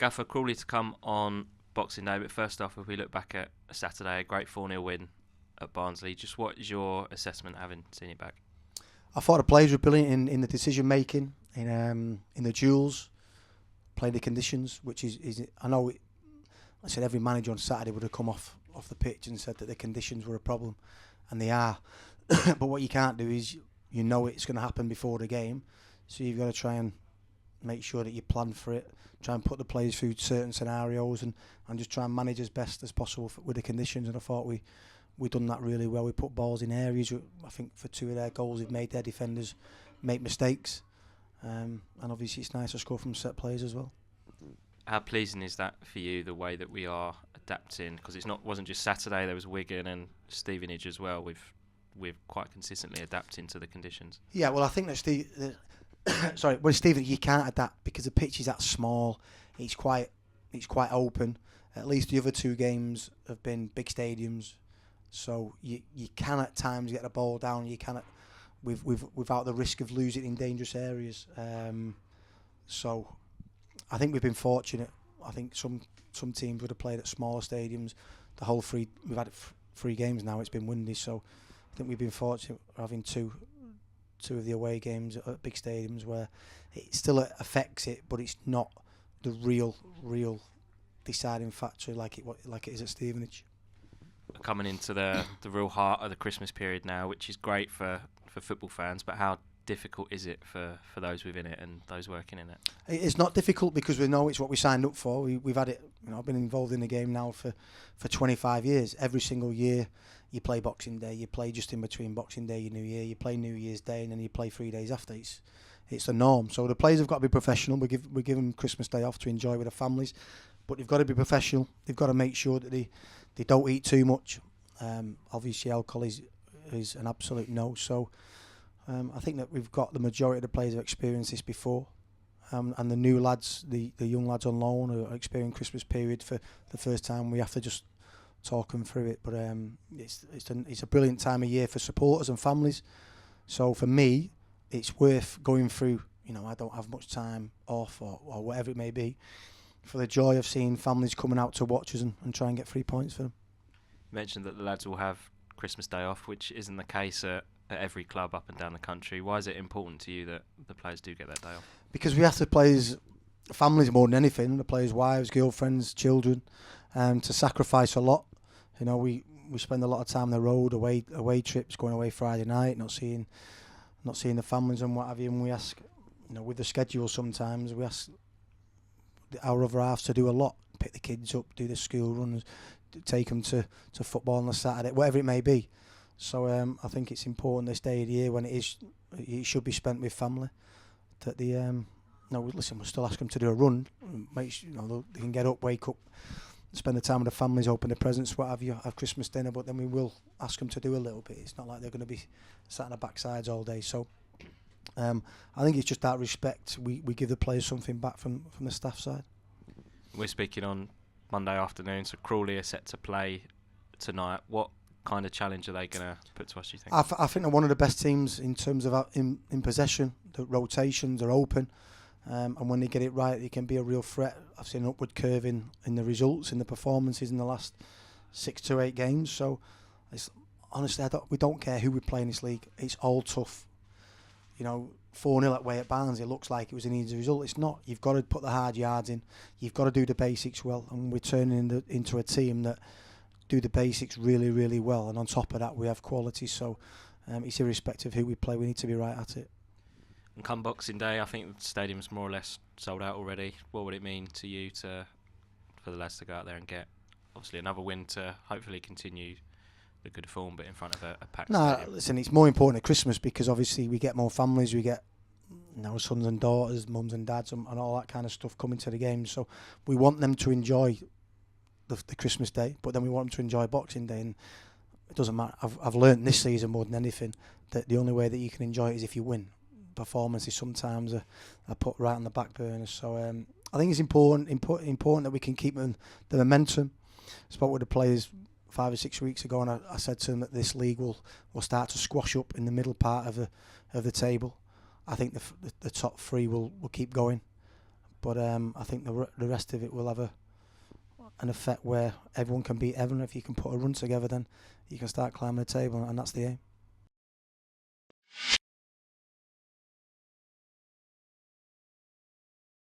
Gaffer, Crawley to come on Boxing Day, but first off, if we look back at Saturday, a great 4-0 win at Barnsley, just what is your assessment having seen it back? I thought the players were brilliant in the decision making, in the duels, playing the conditions, which is I know I said every manager on Saturday would have come off the pitch and said that the conditions were a problem, and they are. But what you can't do is you know it's going to happen before the game, so you've got to try and make sure that you plan for it, try and put the players through certain scenarios, and just try and manage as best as possible with the conditions. And I thought we done that really well. We put balls in areas. I think for 2 of their goals, we've made their defenders make mistakes, and obviously it's nice to score from set plays as well. How pleasing is that for you, the way that we are adapting? Because wasn't just Saturday, there was Wigan and Stevenage as well. We're quite consistently adapting to the conditions. Yeah, well, I think that with Stevenage you can't adapt because the pitch is that small. It's quite open. At least the other 2 games have been big stadiums, so you can at times get the ball down. You cannot without the risk of losing in dangerous areas. So I think we've been fortunate. I think some teams would have played at smaller stadiums. We've had 3 games now. It's been windy, so I think we've been fortunate having two of the away games at big stadiums where it still affects it, but it's not the real deciding factor like it is at Stevenage. Coming into the real heart of the Christmas period now, which is great for football fans, but how difficult is it for those within it and those working in it? It's not difficult because we know it's what we signed up for. We've had it. I've been involved in the game now for 25 years. Every single year you play Boxing Day, you play just in between Boxing Day and New Year, you play New Year's Day, and then you play 3 days after. It's the norm. So the players have got to be professional. We give them Christmas Day off to enjoy with their families, but they've got to be professional. They've got to make sure that they don't eat too much. Obviously alcohol is an absolute no. So I think that we've got the majority of the players have experienced this before, and the new lads, the young lads on loan who are experiencing Christmas period for the first time, we have to just talk them through it. But it's a brilliant time of year for supporters and families. So for me, it's worth going through. I don't have much time off or whatever it may be, for the joy of seeing families coming out to watch us and try and get 3 points for them. You mentioned that the lads will have Christmas Day off, which isn't the case at every club up and down the country. Why is it important to you that the players do get that day off? Because we ask the players, families more than anything, the players' wives, girlfriends, children, to sacrifice a lot. We spend a lot of time on the road, away trips, going away Friday night, not seeing the families and what have you. And we ask, with the schedule sometimes, we ask our other halves to do a lot, pick the kids up, do the school runs, take them to football on the Saturday, whatever it may be. So I think it's important this day of the year when it should be spent with family, that we'll still ask them to do a run, make sure they can get up, wake up, spend the time with the families, open the presents, what have you, have Christmas dinner, but then we will ask them to do a little bit. It's not like they're going to be sat on their backsides all day. So I think it's just that respect. We give the players something back from the staff side. We're speaking on Monday afternoon, so Crawley are set to play tonight. What kind of challenge are they going to put to us, do you think? I think they're one of the best teams in terms of in possession. The rotations are open, and when they get it right, they can be a real threat. I've seen an upward curve in the results, in the performances in the last 6 to 8 games. So honestly, we don't care who we play in this league. It's all tough. 4-0 away at Barnsley, it looks like it was an easy result. It's not. You've got to put the hard yards in. You've got to do the basics well, and we're turning into a team that do the basics really, really well. And on top of that, we have quality. So it's irrespective of who we play, we need to be right at it. And come Boxing Day, I think the stadium's more or less sold out already. What would it mean to you for the lads to go out there and get obviously another win to hopefully continue the good form, but in front of a packed stadium? Listen, it's more important at Christmas because obviously we get more families, we get sons and daughters, mums and dads, and all that kind of stuff coming to the games. So we want them to enjoy the Christmas Day, but then we want them to enjoy Boxing Day. And it doesn't matter. I've learned this season more than anything that the only way that you can enjoy it is if you win. Performances sometimes are put right on the back burner. So I think it's important that we can keep the momentum. I spoke with the players 5 or 6 weeks ago, and I said to them that this league will start to squash up in the middle part of the table. I think the top 3 will keep going, But I think the rest of it will have an effect where everyone can beat everyone. If you can put a run together, then you can start climbing the table, and that's the aim.